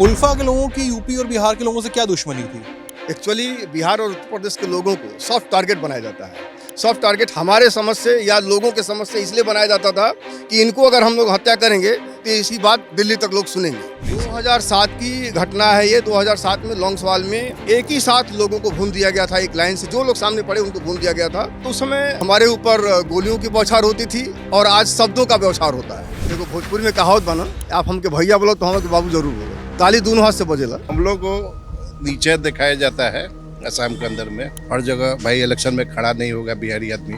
उल्फा के लोगों की यूपी और बिहार के लोगों से क्या दुश्मनी थी? एक्चुअली बिहार और उत्तर प्रदेश के लोगों को सॉफ्ट टारगेट बनाया जाता है। सॉफ्ट टारगेट हमारे समझ से या लोगों के समझ से इसलिए बनाया जाता था कि इनको अगर हम लोग हत्या करेंगे तो इसी बात दिल्ली तक लोग सुनेंगे। 2007 की घटना है ये। 2007 में लोंगसवाल में एक ही साथ लोगों को भून दिया गया था, एक लाइन से जो लोग सामने पड़े उनको भून दिया गया था। तो उस समय हमारे ऊपर गोलियों की बौछार होती थी और आज शब्दों का बौछार होता है। देखो भोजपुरी में कहावत बना, आप हमके भैया बोलो तो हम के बाबू जरूर बोलो। ताली दोनों हाथ से बजेला। हम लोग को नीचे दिखाया जाता है असम के अंदर में। हर जगह भाई इलेक्शन में खड़ा नहीं होगा बिहारी आदमी,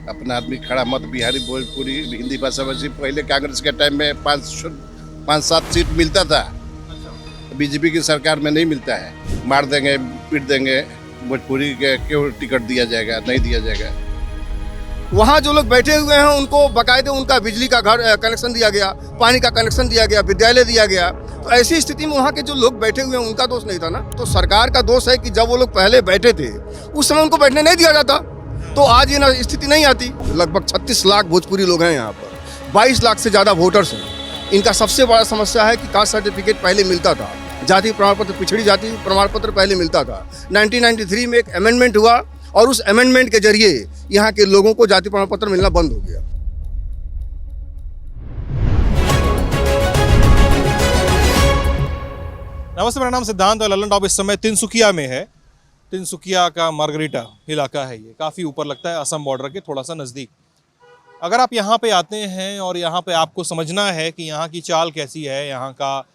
अपना आदमी खड़ा मत। बिहारी भोजपुरी हिंदी भाषा भाषी पहले कांग्रेस के टाइम में 5-7 सीट मिलता था, बीजेपी की सरकार में नहीं मिलता है। मार देंगे, पीट देंगे, भोजपुरी के क्यों टिकट दिया जाएगा, नहीं दिया जाएगा। वहाँ जो लोग बैठे हुए हैं उनको बाकायदे उनका बिजली का घर कनेक्शन दिया गया, पानी का कनेक्शन दिया गया, विद्यालय दिया गया। तो ऐसी स्थिति में वहाँ के जो लोग बैठे हुए हैं उनका दोष नहीं था ना। तो सरकार का दोष है कि जब वो लोग पहले बैठे थे उस समय उनको बैठने नहीं दिया जाता, तो आज ये ना स्थिति नहीं आती। लगभग 36 लाख भोजपुरी लोग हैं यहाँ पर, 22 लाख से ज़्यादा वोटर्स हैं। इनका सबसे बड़ा समस्या है कि कास्ट सर्टिफिकेट पहले मिलता था, जाति प्रमाण पत्र, पिछड़ी जाति प्रमाण पत्र पहले मिलता था। 1993 में एक अमेंडमेंट हुआ और उस अमेंडमेंट के जरिए यहाँ के लोगों को जाति प्रमाण पत्र मिलना बंद हो गया। नमस्ते, मेरा नाम सिद्धांत और ललन टॉप इस समय तिनसुकिया में है। तिनसुकिया का मार्गरीटा इलाका है, ये काफ़ी ऊपर लगता है, असम बॉर्डर के थोड़ा सा नज़दीक। अगर आप यहाँ पे आते हैं और यहाँ पे आपको समझना है कि यहाँ की चाल कैसी है, यहाँ का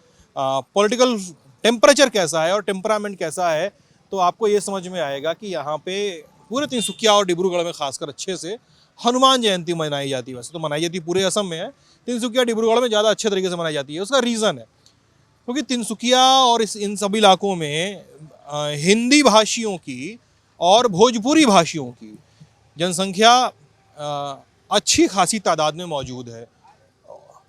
पॉलिटिकल टेम्परेचर कैसा है और टेम्परामेंट कैसा है, तो आपको ये समझ में आएगा कि यहाँ पे पूरे तिनसुकिया और डिब्रूगढ़ में खासकर अच्छे से हनुमान जयंती मनाई जाती है। वैसे तो मनाई जाती पूरे असम में है, तिनसुकिया डिब्रूगढ़ में ज़्यादा अच्छे तरीके से मनाई जाती है। उसका रीज़न है क्योंकि तिनसुकिया और इन सभी इलाकों में हिंदी भाषियों की और भोजपुरी भाषियों की जनसंख्या अच्छी खासी तादाद में मौजूद है।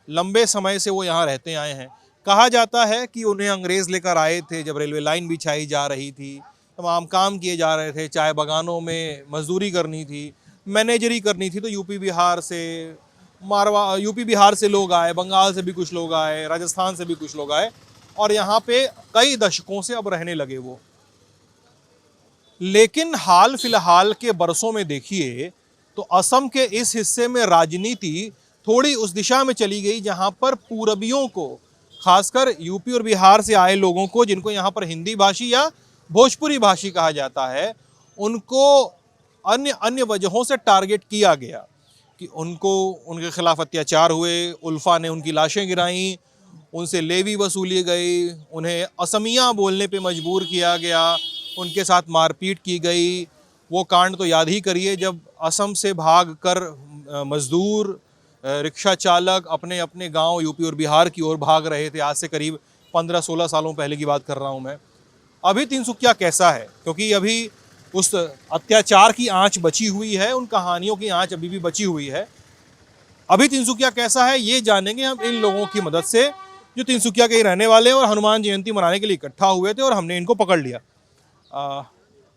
लंबे समय से वो यहाँ रहते आए हैं। कहा जाता है कि उन्हें अंग्रेज़ लेकर आए थे जब रेलवे लाइन बिछाई जा रही थी, तमाम काम किए जा रहे थे, चाय बागानों में मजदूरी करनी थी, मैनेजरी करनी थी, तो यूपी बिहार से लोग आए, बंगाल से भी कुछ लोग आए, राजस्थान से भी कुछ लोग आए और यहाँ पे कई दशकों से अब रहने लगे वो। लेकिन हाल फिलहाल के बरसों में देखिए तो असम के इस हिस्से में राजनीति थोड़ी उस दिशा में चली गई जहाँ पर पूरबियों को, खासकर यूपी और बिहार से आए लोगों को, जिनको यहाँ पर हिंदी भाषी या भोजपुरी भाषी कहा जाता है, उनको अन्य वजहों से टारगेट किया गया कि उनके खिलाफ अत्याचार हुए, उल्फा ने उनकी लाशें गिराईं, उनसे लेवी वसूली गई, उन्हें असमिया बोलने पे मजबूर किया गया, उनके साथ मारपीट की गई। वो कांड तो याद ही करिए जब असम से भागकर मजदूर, रिक्शा चालक अपने अपने गांव यूपी और बिहार की ओर भाग रहे थे। आज से करीब 15-16 सालों पहले की बात कर रहा हूं मैं। अभी तिनसुकिया कैसा है, क्योंकि अभी उस अत्याचार की आंच बची हुई है, उन कहानियों की आंच अभी भी बची हुई है। अभी तिनसुकिया कैसा है ये जानेंगे हम इन लोगों की मदद से जो तिनसुकिया के ही रहने वाले और हनुमान जयंती मनाने के लिए इकट्ठा हुए थे और हमने इनको पकड़ लिया।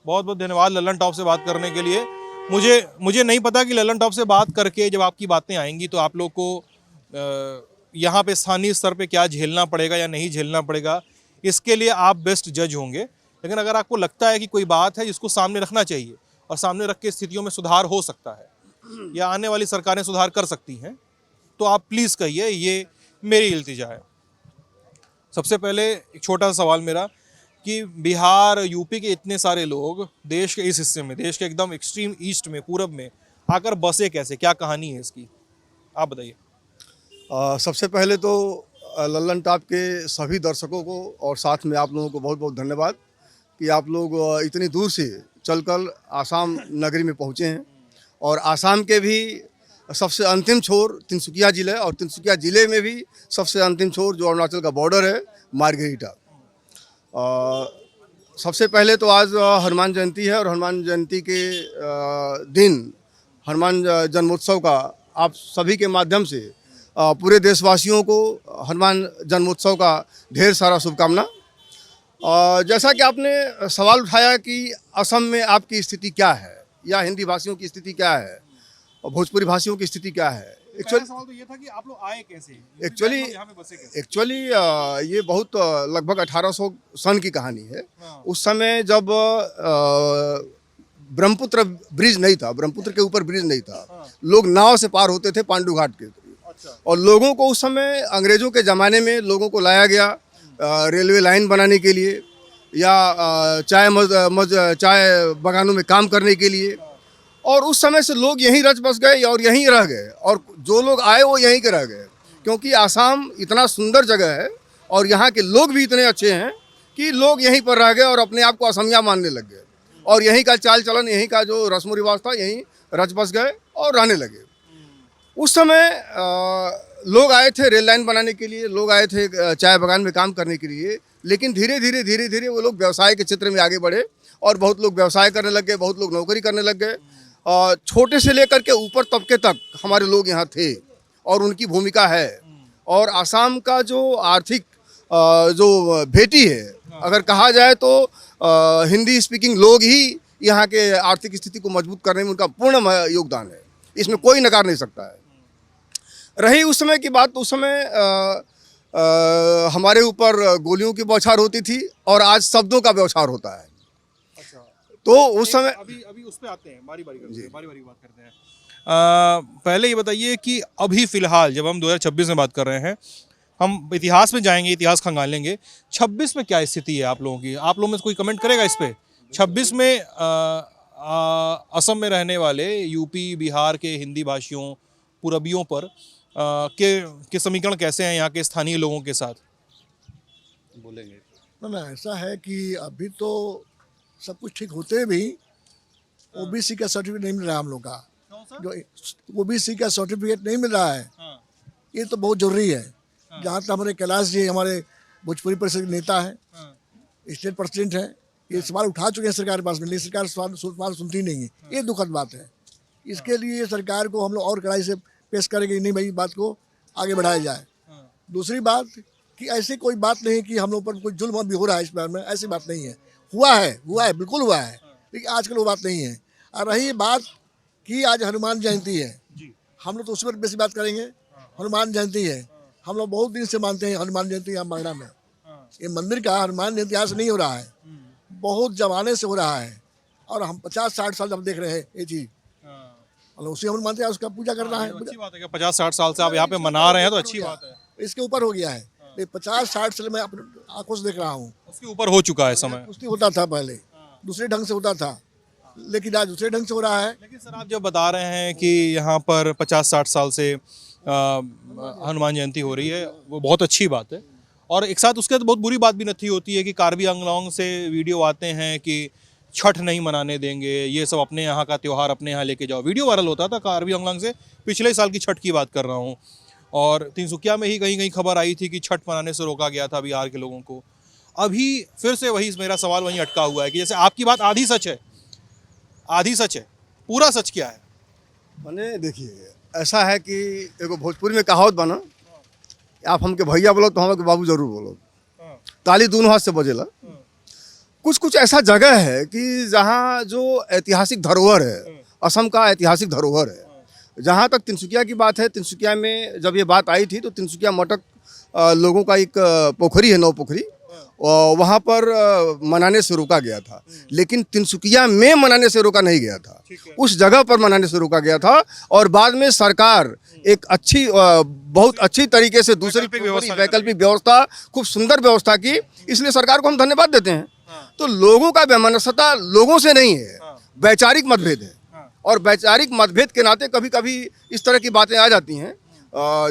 बहुत बहुत धन्यवाद ललन टॉप से बात करने के लिए। मुझे नहीं पता कि ललन टॉप से बात करके जब आपकी बातें आएंगी तो आप लोग को यहाँ पे स्थानीय स्तर पे क्या झेलना पड़ेगा या नहीं झेलना पड़ेगा, इसके लिए आप बेस्ट जज होंगे। लेकिन अगर आपको लगता है कि कोई बात है जिसको सामने रखना चाहिए और सामने रख के स्थितियों में सुधार हो सकता है या आने वाली सरकारें सुधार कर सकती हैं, तो आप प्लीज़ कहिए, ये मेरी इल्तिजा है। सबसे पहले एक छोटा सा सवाल मेरा कि बिहार, यूपी के इतने सारे लोग देश के इस हिस्से में, देश के एकदम एक्सट्रीम ईस्ट में, पूरब में आकर बसे कैसे, क्या कहानी है इसकी, आप बताइए। सबसे पहले तो ललन टॉप के सभी दर्शकों को और साथ में आप लोगों को बहुत बहुत धन्यवाद कि आप लोग इतनी दूर से चलकर आसाम नगरी में पहुँचे हैं। और आसाम के भी सबसे अंतिम छोर तिनसुकिया ज़िला और तिनसुकिया ज़िले में भी सबसे अंतिम छोर जो अरुणाचल का बॉर्डर है, मार्गरीटा। सबसे पहले तो आज हनुमान जयंती है और हनुमान जयंती के दिन हनुमान जन्मोत्सव का आप सभी के माध्यम से पूरे देशवासियों को हनुमान जन्मोत्सव का ढेर सारा शुभकामना। जैसा कि आपने सवाल उठाया कि असम में आपकी स्थिति क्या है या हिंदी भाषियों की स्थिति क्या है और भोजपुरी भाषियों की स्थिति क्या है, पहला सवाल तो ये था कि आप लोग आए कैसे, एक्चुअली यहाँ पे बसे कैसे? एक्चुअली ये बहुत लगभग 1800 सन की कहानी है। हाँ। उस समय जब ब्रह्मपुत्र ब्रिज नहीं था, ब्रह्मपुत्र के ऊपर ब्रिज नहीं था, हाँ। लोग नाव से पार होते थे पांडु घाट के। अच्छा। और लोगों को उस समय अंग्रेजों के ज़माने में लोगों को लाया गया रेलवे लाइन बनाने के लिए या चाय बागानों में काम करने के लिए। और उस समय से लोग यहीं रच बस गए और यहीं रह गए, और जो लोग आए वो यहीं के रह गए, क्योंकि आसाम इतना सुंदर जगह है और यहाँ के लोग भी इतने अच्छे हैं कि लोग यहीं पर रह गए और अपने आप को असमिया मानने लग गए, और यहीं का चाल चलन, यहीं का जो रस्म रिवाज था, यहीं रच बस गए और रहने लगे। उस समय लोग आए थे रेल लाइन बनाने के लिए, लोग आए थे चाय बागान में काम करने के लिए, लेकिन धीरे धीरे वो लोग व्यवसाय के क्षेत्र में आगे बढ़े और बहुत लोग व्यवसाय करने लग गए, बहुत लोग नौकरी करने लग गए। छोटे से लेकर के ऊपर तबके तक हमारे लोग यहाँ थे और उनकी भूमिका है। और आसाम का जो आर्थिक जो भेटी है, अगर कहा जाए तो हिंदी स्पीकिंग लोग ही यहाँ के आर्थिक स्थिति को मजबूत करने में उनका पूर्ण योगदान है, इसमें कोई नकार नहीं सकता है। रही उस समय की बात, तो उस समय हमारे ऊपर गोलियों की बौछार होती थी और आज शब्दों का बौछार होता है। अच्छा। तो उस समय अभी उस पे आते हैं, बारी बारी बात करते हैं। पहले ये बताइए कि अभी फिलहाल जब हम 2026 में बात कर रहे हैं, हम इतिहास में जाएंगे, इतिहास खंगालेंगे, 26 में क्या स्थिति है आप लोगों की? आप लोगों में से कोई कमेंट करेगा इस पे? 26 में असम में रहने वाले यूपी बिहार के हिंदी भाषियों, पूरबियों पर के समीकरण कैसे हैं यहाँ के स्थानीय लोगों के साथ? बोलेंगे ना ऐसा है कि अभी तो सब कुछ ठीक होते भी ओबीसी का सर्टिफिकेट नहीं मिल रहा है हम लोग का। जो ओबीसी का सर्टिफिकेट नहीं मिल रहा है, ये तो बहुत जरूरी है। जहाँ तक हमारे कैलाश जी हमारे भोजपुरी परिषद के नेता हैं, स्टेट प्रेसिडेंट हैं, ये सवाल उठा चुके हैं सरकार के पास में, लेकिन सरकार सवाल सुनती नहीं है। ये दुखद बात है। इसके लिए सरकार को हम लोग और कड़ाई से पेश करेंगे, नहीं भाई बात को आगे बढ़ाया जाए। दूसरी बात कि ऐसी कोई बात नहीं कि हम लोग पर कोई जुल्म भी हो रहा है इस बारे में, ऐसी बात नहीं है। हुआ है बिल्कुल हुआ है, लेकिन आजकल वो बात नहीं है। और रही बात कि आज हनुमान जयंती है, हम लोग तो उस पर बेसी बात करेंगे। हनुमान जयंती है, हम लोग बहुत दिन से मानते हैं हनुमान जयंती यहाँ बांगड़ा में। ये मंदिर का हनुमान जयंती आज से नहीं हो रहा है, बहुत जमाने से हो रहा है, और हम 50-60 साल हम देख रहे हैं ये चीज़। उसी हम मानते हैं, उसका पूजा करना है। अच्छी बात है कि 50-60 साल से आप यहाँ पे मना रहे हैं, तो अच्छी बात है। इसके ऊपर हो गया है, 50-60 साल मैं अपने आंखों से देख रहा हूँ। उसके ऊपर हो चुका है समय। कुश्ती होता था पहले, दूसरे ढंग से होता था, लेकिन आज दूसरे ढंग से हो रहा है। लेकिन सर आप जब बता रहे हैं कि यहाँ पर 50-60 साल से हनुमान जयंती हो रही है, वो बहुत अच्छी बात है। और एक साथ उसके तो बहुत बुरी बात भी नथी होती है कि कार्बी आंगलोंग से वीडियो आते हैं कि छठ नहीं मनाने देंगे, ये सब अपने यहाँ का त्यौहार अपने यहाँ लेके जाओ। वीडियो वायरल होता था कार्बी आंगलोंग से, पिछले साल की छठ की बात कर रहा हूँ। और तिनसुकिया में ही कहीं खबर आई थी कि छठ मनाने से रोका गया था बिहार के लोगों को। अभी फिर से वही मेरा सवाल वहीं अटका हुआ है कि जैसे आपकी बात आधी सच है, आधी सच है, पूरा सच क्या है? मैंने देखिए ऐसा है कि एगो भोजपुरी में कहावत बना, आप हमके भैया बोलो तो हमके बाबू जरूर बोलो, ताली दोनों हाथ से बजेला। कुछ ऐसा जगह है कि जहाँ जो ऐतिहासिक धरोहर है, असम का ऐतिहासिक धरोहर है। जहाँ तक तिनसुकिया की बात है, तिनसुकिया में जब ये बात आई थी तो तिनसुकिया मटक लोगों का एक पोखरी है, नौ पोखरी, वहाँ पर मनाने से रोका गया था। लेकिन तिनसुकिया में मनाने से रोका नहीं गया था, उस जगह पर मनाने से रोका गया था। और बाद में सरकार एक अच्छी बहुत अच्छी तरीके से दूसरी वैकल्पिक व्यवस्था, खूब सुंदर व्यवस्था की, इसलिए सरकार को हम धन्यवाद देते हैं। तो लोगों का वैमनस्यता लोगों से नहीं है, वैचारिक मतभेद है। और वैचारिक मतभेद के नाते कभी कभी इस तरह की बातें आ जाती हैं।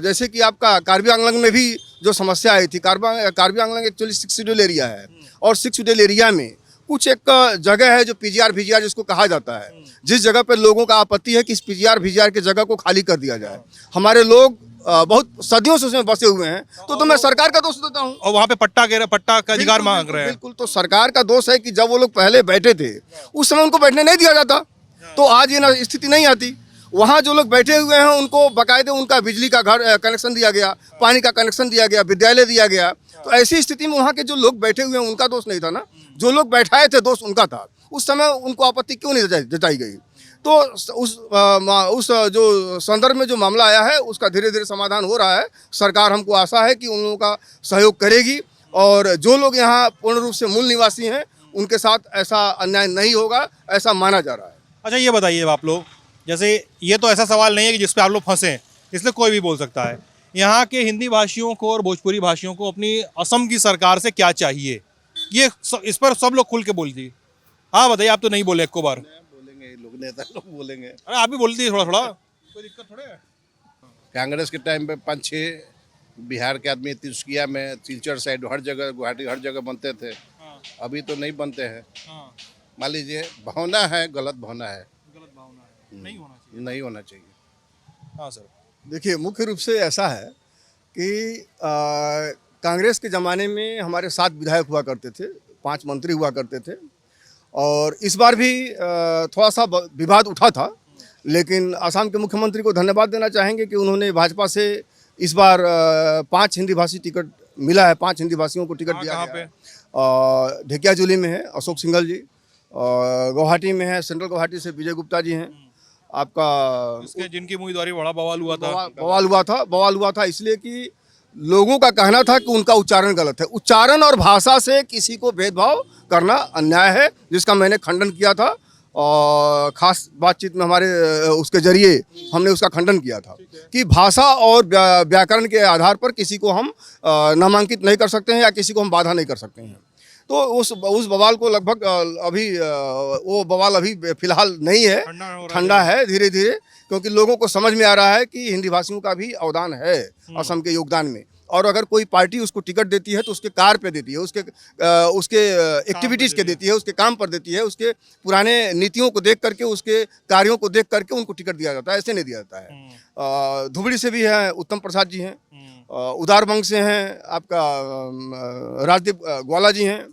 जैसे कि आपका कार्बी आंगलोंग में भी जो समस्या आई थी, Karbi Anglong actually 6 schedule area है, और 6 शेड्यूल एरिया में कुछ एक जगह है जो पीजीआर वीजीआर जिसको कहा जाता है, जिस जगह पर लोगों का आपत्ति है कि इस पीजीआर वीजीआर की जगह को खाली कर दिया जाए। हमारे लोग बहुत सदियों से उसमें बसे हुए हैं, तो मैं सरकार का दोष देता हूँ। और वहाँ पे पट्टा का अधिकार मांग रहे हैं। बिल्कुल, तो सरकार का दोष है कि जब वो लोग पहले बैठे थे उस समय उनको बैठने नहीं दिया जाता, तो आज ये स्थिति नहीं आती। वहाँ जो लोग बैठे हुए हैं उनको बाकायदे उनका बिजली का घर कनेक्शन दिया गया, पानी का कनेक्शन दिया गया, विद्यालय दिया गया। तो ऐसी स्थिति में वहाँ के जो लोग बैठे हुए हैं उनका दोष नहीं था ना, जो लोग बैठाए थे दोष उनका था। उस समय उनको आपत्ति क्यों नहीं जताई गई? तो उस जो संदर्भ में जो मामला आया है उसका धीरे धीरे समाधान हो रहा है। सरकार हमको आशा है कि उन लोगों का सहयोग करेगी और जो लोग यहाँ पूर्ण रूप से मूल निवासी हैं उनके साथ ऐसा अन्याय नहीं होगा, ऐसा माना जा रहा है। अच्छा ये बताइए आप लोग, जैसे ये तो ऐसा सवाल नहीं है कि जिस पे आप लोग फंसे, इसलिए कोई भी बोल सकता है, यहाँ के हिंदी भाषियों को और भोजपुरी भाषियों को अपनी असम की सरकार से क्या चाहिए, ये इस पर सब लोग खुल के बोल दी। हाँ बताइए, आप तो नहीं बोले एक बार। बोलेंगे लोग, नेता लोग बोलेंगे। अरे आप भी बोल दीजिए थोड़ा थोड़ा, कोई दिक्कत थोड़े है। कांग्रेस के टाइम पे 5-6 बिहार के आदमी तिनसुकिया में, सिलचर साइड, हर जगह, गुवाहाटी, हर जगह बनते थे। अभी तो नहीं बनते हैं। मान लीजिए भावना है, गलत भावना है, गलत भावना है, नहीं होना चाहिए। नहीं होना चाहिए। हाँ सर। देखिए, मुख्य रूप से ऐसा है कि कांग्रेस के ज़माने में हमारे 7 विधायक हुआ करते थे, 5 मंत्री हुआ करते थे और इस बार भी थोड़ा सा विवाद उठा था, लेकिन असम के मुख्यमंत्री को धन्यवाद देना चाहेंगे कि उन्होंने भाजपा से इस बार 5 हिंदी भाषी टिकट मिला है, 5 हिंदी भाषियों को टिकट दिया गया है। ढेकियाजुली में है अशोक सिंघल जी, गुवाहाटी में है, सेंट्रल गुवाहाटी से विजय गुप्ता जी हैं। आपका इसके जिनकी उम्मीदवारी बड़ा बवाल हुआ था, बवाल हुआ था इसलिए कि लोगों का कहना था कि उनका उच्चारण गलत है। उच्चारण और भाषा से किसी को भेदभाव करना अन्याय है, जिसका मैंने खंडन किया था और खास बातचीत में हमारे उसके जरिए हमने उसका खंडन किया था कि भाषा और व्याकरण के आधार पर किसी को हम नामांकित नहीं कर सकते हैं या किसी को हम बाधा नहीं कर सकते हैं। तो उस बवाल को लगभग अभी वो बवाल अभी फिलहाल नहीं है, ठंडा है धीरे धीरे, क्योंकि लोगों को समझ में आ रहा है कि हिंदी भाषियों का भी अवदान है असम के योगदान में। और अगर कोई पार्टी उसको टिकट देती है तो उसके कार्य पे देती है, उसके एक्टिविटीज़ के देती है, उसके काम पर देती है, उसके पुराने नीतियों को देख करके, उसके कार्यों को देख करके उनको टिकट दिया जाता है, ऐसे नहीं दिया जाता है। धुबड़ी से भी हैं उत्तम प्रसाद जी हैं, उदारबंग से हैं आपका राजदीप ग्वाला जी हैं,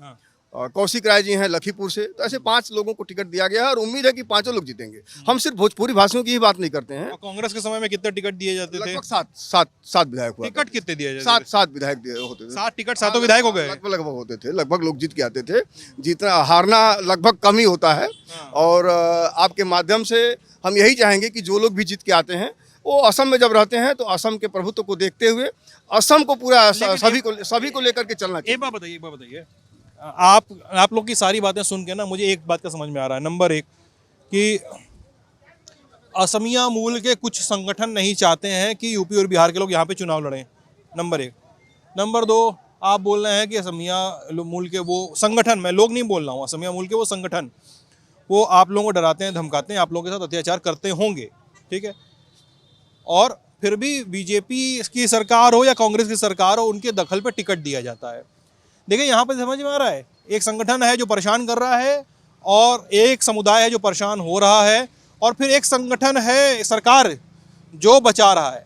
कौशिक राय जी हैं लखीपुर से। तो ऐसे 5 लोगों को टिकट दिया गया है और उम्मीद है कि 5 लोग जीतेंगे। हम सिर्फ भोजपुरी भाषियों की ही बात नहीं करते हैं। कांग्रेस के समय में कितने टिकट दिए जाते थे? लगभग 7 विधायक हुआ। टिकट कितने दिए जाते थे? 7 विधायक होते थे। 7 टिकट 7 विधायक हो गए लगभग होते थे, लगभग लोग जीत के आते थे। जीतना हारना लगभग कम ही होता है। और आपके माध्यम से हम यही चाहेंगे कि जो लोग भी जीत के आते हैं वो असम में जब रहते हैं तो असम के प्रभुत्व को देखते हुए असम को पूरा सभी को लेकर के चलना चाहिए। एक बात बताइए, आप लोग की सारी बातें सुन के ना मुझे एक बात का समझ में आ रहा है। नंबर 1 कि असमिया मूल के कुछ संगठन नहीं चाहते हैं कि यूपी और बिहार के लोग यहाँ पे चुनाव लड़ें, नंबर 1। नंबर 2, आप बोल रहे हैं कि असमिया मूल के वो संगठन, मैं लोग नहीं बोल रहा हूँ, असमिया मूल के वो संगठन वो आप लोगों को डराते हैं, धमकाते हैं, आप लोगों के साथ अत्याचार करते होंगे, ठीक है। और फिर भी बीजेपी की सरकार हो या कांग्रेस की सरकार हो, उनके दखल पे टिकट दिया जाता है। देखिए यहाँ पर समझ में आ रहा है, एक संगठन है जो परेशान कर रहा है और एक समुदाय है जो परेशान हो रहा है, और फिर एक संगठन है सरकार जो बचा रहा है।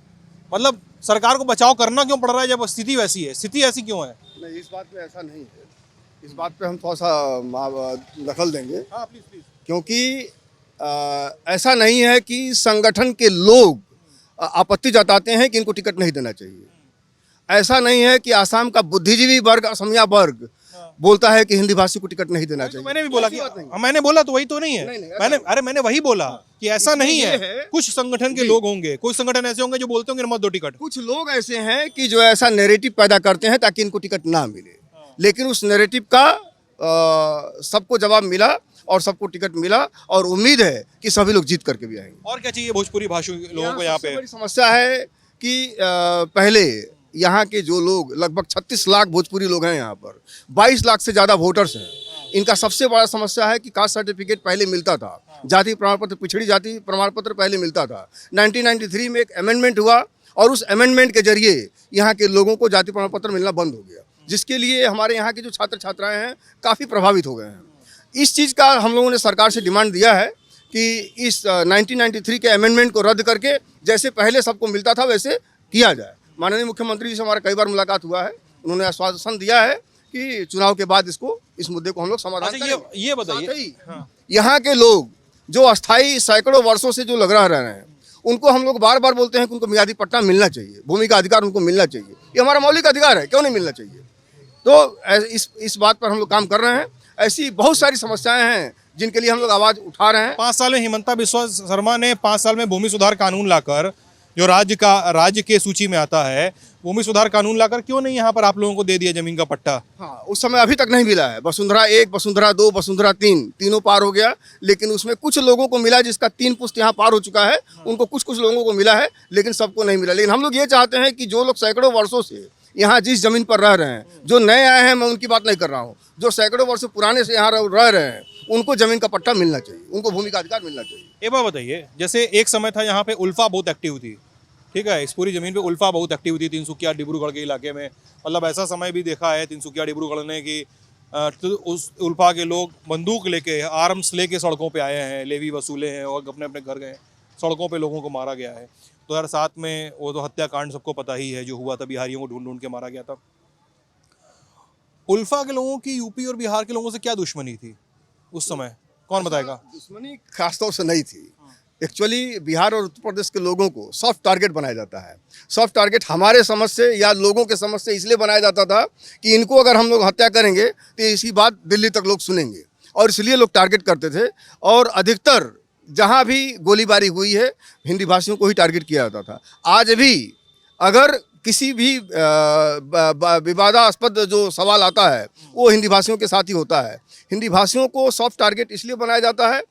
मतलब सरकार को बचाव करना क्यों पड़ रहा है जब स्थिति वैसी है? स्थिति ऐसी क्यों है? नहीं, इस बात में ऐसा नहीं है। इस बात पे हम थोड़ा सा दखल देंगे। हाँ, प्लीज। क्योंकि ऐसा नहीं है कि संगठन के लोग आपत्ति जताते हैं कि इनको टिकट नहीं देना चाहिए। ऐसा नहीं है कि आसाम का बुद्धिजीवी वर्ग, असमिया वर्ग बोलता है कि हिंदी भाषी को टिकट नहीं देना चाहिए। तो मैंने भी बोला कि मैंने बोला तो वही तो नहीं है। मैंने वही बोला कि ऐसा नहीं है। कुछ संगठन के लोग होंगे, कुछ संगठन ऐसे होंगे जो बोलते होंगे मत दो टिकट। कुछ लोग ऐसे हैं कि जो ऐसा नैरेटिव पैदा करते हैं ताकि इनको टिकट ना मिले, लेकिन उस नैरेटिव का सबको जवाब मिला और सबको टिकट मिला और उम्मीद है कि सभी लोग जीत करके भी आएंगे। और क्या चाहिए भोजपुरी भाषी लोगों को यहाँ पे? बड़ी समस्या है कि पहले यहाँ के जो लोग लगभग 36 लाख भोजपुरी लोग हैं यहाँ पर, 22 लाख से ज़्यादा वोटर्स हैं। इनका सबसे बड़ा समस्या है कि कास्ट सर्टिफिकेट पहले मिलता था, जाति प्रमाण पत्र, पिछड़ी जाति प्रमाण पत्र पहले मिलता था। 1993 में एक अमेंडमेंट हुआ और उस अमेंडमेंट के जरिए यहाँ के लोगों को जाति प्रमाण पत्र मिलना बंद हो गया, जिसके लिए हमारे यहाँ के जो छात्र छात्राएँ हैं काफ़ी प्रभावित हो गए हैं। इस चीज़ का हम लोगों ने सरकार से डिमांड दिया है कि इस 1993 के अमेंडमेंट को रद्द करके जैसे पहले सबको मिलता था वैसे किया जाए। माननीय मुख्यमंत्री जी से हमारा कई बार मुलाकात हुआ है, उन्होंने आश्वासन दिया है कि चुनाव के बाद इस मुद्दे को हम लोग समाधान करेंगे। ये बताइए, यहाँ के लोग जो अस्थायी सैकड़ों वर्षों से जो लग रहे हैं उनको हम लोग बार बार बोलते हैं कि उनको मियादी पट्टा मिलना चाहिए, भूमि का अधिकार उनको मिलना चाहिए। ये हमारा मौलिक अधिकार है, क्यों नहीं मिलना चाहिए? तो इस बात पर हम लोग काम कर रहे हैं। ऐसी बहुत सारी समस्याएं हैं जिनके लिए हम लोग आवाज़ उठा रहे हैं। 5 साल में हिमंता बिस्वा शर्मा ने 5 साल में भूमि सुधार कानून लाकर, जो राज्य के सूची में आता है, भूमि सुधार कानून लाकर क्यों नहीं यहाँ पर आप लोगों को दे दिया जमीन का पट्टा? हाँ, उस समय अभी तक नहीं मिला है। वसुंधरा 1, वसुंधरा 2, वसुंधरा 3 तीनों पार हो गया, लेकिन उसमें कुछ लोगों को मिला जिसका 3 पुश्त यहाँ पार हो चुका है, उनको कुछ लोगों को मिला है, लेकिन सबको नहीं मिला। लेकिन हम लोग ये चाहते हैं कि जो लोग सैकड़ों वर्षों से यहाँ जिस जमीन पर रह रहे हैं, जो नए आए हैं, मैं उनकी बात नहीं कर रहा हूँ, जो सैकड़ों वर्षों पुराने से यहाँ रह रहे हैं, उनको जमीन का पट्टा मिलना चाहिए, उनको भूमि का अधिकार मिलना चाहिए। एक बात बताइए, जैसे एक समय था यहाँ पे उल्फा बहुत एक्टिव थी, ठीक है, इस पूरी जमीन पे उल्फा बहुत एक्टिव थी तिनसुकिया डिब्रूगढ़ के इलाके में। मतलब ऐसा समय भी देखा है तिनसुकिया डिब्रूगढ़ ने कि तो उस उल्फा के लोग बंदूक लेके, आर्म्स लेके सड़कों पे आए हैं, लेवी वसूले हैं और अपने अपने घर गए। सड़कों पे लोगों को मारा गया है। 2007 में वो तो हत्याकांड सबको पता ही है जो हुआ था, बिहारियों को ढूंढ ढूंढ के मारा गया था। उल्फा के लोगों की यूपी और बिहार के लोगों से क्या दुश्मनी थी उस समय, कौन बताएगा? दुश्मनी खासतौर से नहीं थी। एक्चुअली बिहार और उत्तर प्रदेश के लोगों को सॉफ्ट टारगेट बनाया जाता है। सॉफ्ट टारगेट हमारे समझ से या लोगों के समझ से इसलिए बनाया जाता था कि इनको अगर हम लोग हत्या करेंगे तो इसकी बात दिल्ली तक लोग सुनेंगे, और इसलिए लोग टारगेट करते थे। और अधिकतर जहाँ भी गोलीबारी हुई है, हिंदी भाषियों को ही टारगेट किया जाता था। आज भी अगर किसी भी विवादास्पद जो सवाल आता है, वो हिंदी भाषियों के साथ ही होता है। हिंदी भाषियों को सॉफ्ट टारगेट इसलिए बनाया जाता है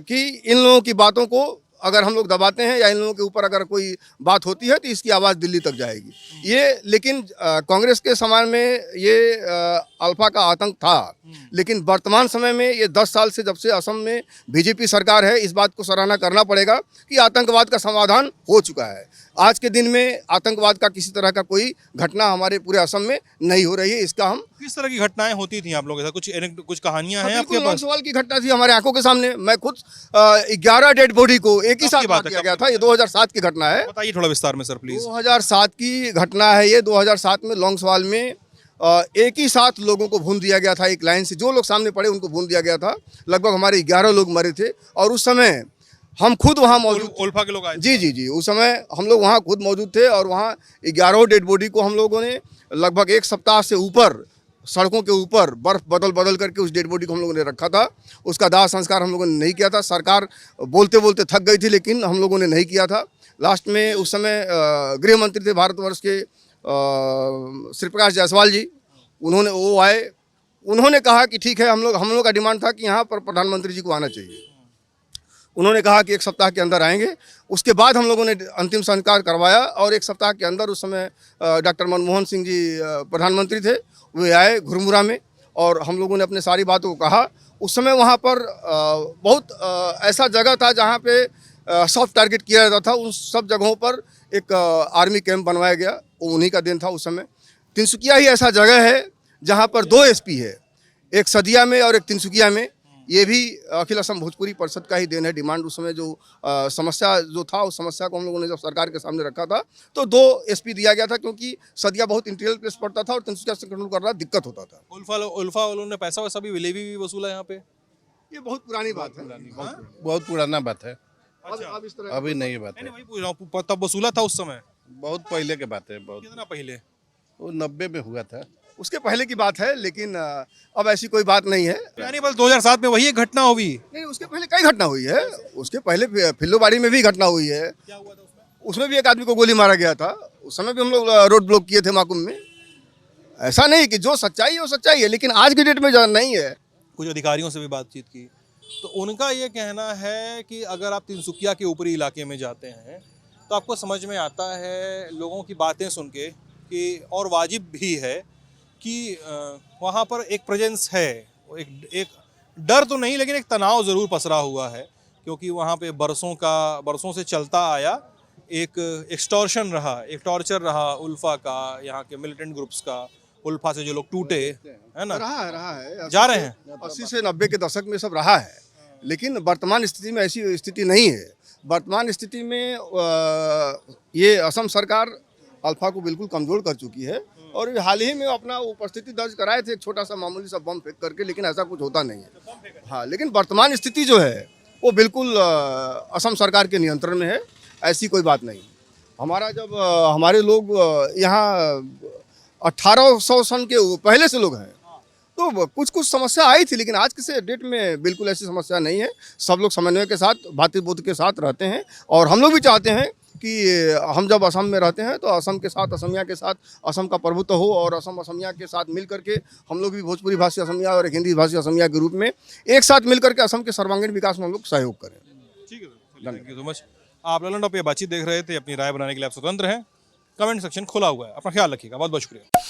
कि इन लोगों की बातों को अगर हम लोग दबाते हैं या इन लोगों के ऊपर अगर कोई बात होती है तो इसकी आवाज़ दिल्ली तक जाएगी। ये लेकिन कांग्रेस के समय में ये अल्फा का आतंक था, लेकिन वर्तमान समय में ये 10 साल से जब से असम में बीजेपी सरकार है, इस बात को सराहना करना पड़ेगा कि आतंकवाद का समाधान हो चुका है। आज के दिन में आतंकवाद का किसी तरह का कोई घटना हमारे पूरे असम में नहीं हो रही है। इसका हम किस तरह की घटनाएं होती थी आप लोगों के साथ? कुछ कहानियां हैं आपके पास? सवाल की घटना थी हमारे आंखों के सामने। मैं खुद 11 डेड बॉडी को एक ही साथ मार दिया गया था। ये 2007 की घटना है। बताइए थोड़ा विस्तार में सर प्लीज। 2007 की घटना है ये। 2007 में लोंगसवाल में एक ही साथ लोगों को भून दिया गया था। एक लाइन से जो लोग सामने पड़े उनको भून दिया गया था। लगभग हमारे 11 लोग मरे थे, और उस समय हम खुद वहाँ मौजूद, उल्फा के लोग आए? जी, उस समय हम लोग वहाँ खुद मौजूद थे, और वहाँ 11 डेड बॉडी को हम लोगों ने लगभग 1 सप्ताह से ऊपर सड़कों के ऊपर बर्फ बदल करके उस डेड बॉडी को हम लोगों ने रखा था। उसका दाह संस्कार हम लोगों ने नहीं किया था। सरकार बोलते बोलते थक गई थी, लेकिन हम लोगों ने नहीं किया था। लास्ट में उस समय गृह मंत्री थे भारतवर्ष के श्री प्रकाश जायसवाल जी, वो आए। उन्होंने कहा कि ठीक है, हम लोग का डिमांड था कि यहाँ पर प्रधानमंत्री जी को आना चाहिए। उन्होंने कहा कि 1 सप्ताह के अंदर आएंगे। उसके बाद हम लोगों ने अंतिम संस्कार करवाया, और 1 सप्ताह के अंदर उस समय डॉक्टर मनमोहन सिंह जी प्रधानमंत्री थे, वे आए घुरमुरा में, और हम लोगों ने अपने सारी बातों को कहा। उस समय वहाँ पर बहुत ऐसा जगह था जहाँ पे सॉफ्ट टारगेट किया जाता था। उन सब जगहों पर एक आर्मी कैंप बनवाया गया। वो उन्हीं का दिन था उस समय। तिनसुकिया ही ऐसा जगह है जहाँ पर 2 एसपी है, एक सदिया में और एक तिनसुकिया में। ये भी अखिल असम भोजपुरी परिषद का ही देन है। डिमांड उस समय जो समस्या जो था, उस समस्या को हम लोगों ने जब सरकार के सामने रखा था तो 2 एसपी दिया गया था, क्योंकि सदिया बहुत इंटीरियर प्लेस पड़ता था और तिनसुकिया से कंट्रोल करना दिक्कत होता था। उल्फा वालों ने पैसा वैसा भी लेवी भी वसूला यहाँ पे? ये बहुत पुरानी बात है। बहुत पुराना बात है। अब इस तरह अभी नहीं बात है। वही पूछ रहा हूँ, तब वसूला था उस समय? बहुत पहले की बात है। बहुत, कितना पहले? वो 90 में हुआ था। उसके पहले की बात है, लेकिन अब ऐसी कोई बात नहीं है। यानी बस 2007 में वही एक घटना हुई? नहीं, उसके पहले कई घटना हुई है। उसके पहले फिल्लोबाड़ी में भी घटना हुई है। क्या हुआ था उसमें? उसमें भी एक आदमी को गोली मारा गया था। उस समय भी हम लोग रोड ब्लॉक किए थे माकुम में। ऐसा नहीं कि जो सच्चाई है वो सच्चाई है, लेकिन आज की डेट में जो नहीं है। कुछ अधिकारियों से भी बातचीत की तो उनका ये कहना है कि अगर आप तिनसुकिया के ऊपरी इलाके में जाते हैं तो आपको समझ में आता है लोगों की बातें सुन के कि, और वाजिब भी है कि वहाँ पर एक प्रेजेंस है, एक डर तो नहीं लेकिन एक तनाव ज़रूर पसरा हुआ है, क्योंकि वहाँ पे बरसों से चलता आया एक एक्सटॉर्शन रहा, एक टॉर्चर रहा उल्फा का, यहाँ के मिलिटेंट ग्रुप्स का। उल्फा से जो लोग टूटे, है ना, रहा है जा रहे हैं। 80 से 90 के दशक में सब रहा है, लेकिन वर्तमान स्थिति में ऐसी स्थिति नहीं है। वर्तमान स्थिति में ये असम सरकार अल्फा को बिल्कुल कमज़ोर कर चुकी है, और हाल ही में अपना उपस्थिति दर्ज कराए थे एक छोटा सा मामूली सा बम फेंक करके, लेकिन ऐसा कुछ होता नहीं है। हाँ, लेकिन वर्तमान स्थिति जो है वो बिल्कुल असम सरकार के नियंत्रण में है। ऐसी कोई बात नहीं। हमारा जब हमारे लोग यहाँ 1800 सन के पहले से लोग हैं, तो कुछ कुछ समस्या आई थी, लेकिन आज के डेट में बिल्कुल ऐसी समस्या नहीं है। सब लोग समन्वय के साथ, भातृबोध के साथ रहते हैं, और हम लोग भी चाहते हैं कि हम जब असम में रहते हैं तो असम के साथ, असमिया के साथ असम का प्रभुत्व हो, और असम असमिया के साथ मिल करके हम लोग भी भोजपुरी भाषी असमिया और एक हिंदी भाषी असमिया के रूप में एक साथ मिल करके असम के सर्वांगीण विकास में हम लोग सहयोग करें। ठीक है, थैंक यू सो मच। आप ललन टॉप पे बातचीत देख रहे थे, अपनी राय बनाने के लिए आप स्वतंत्र हैं। कमेंट सेक्शन खुला हुआ है, अपना ख्याल रखिएगा, बहुत बहुत शुक्रिया।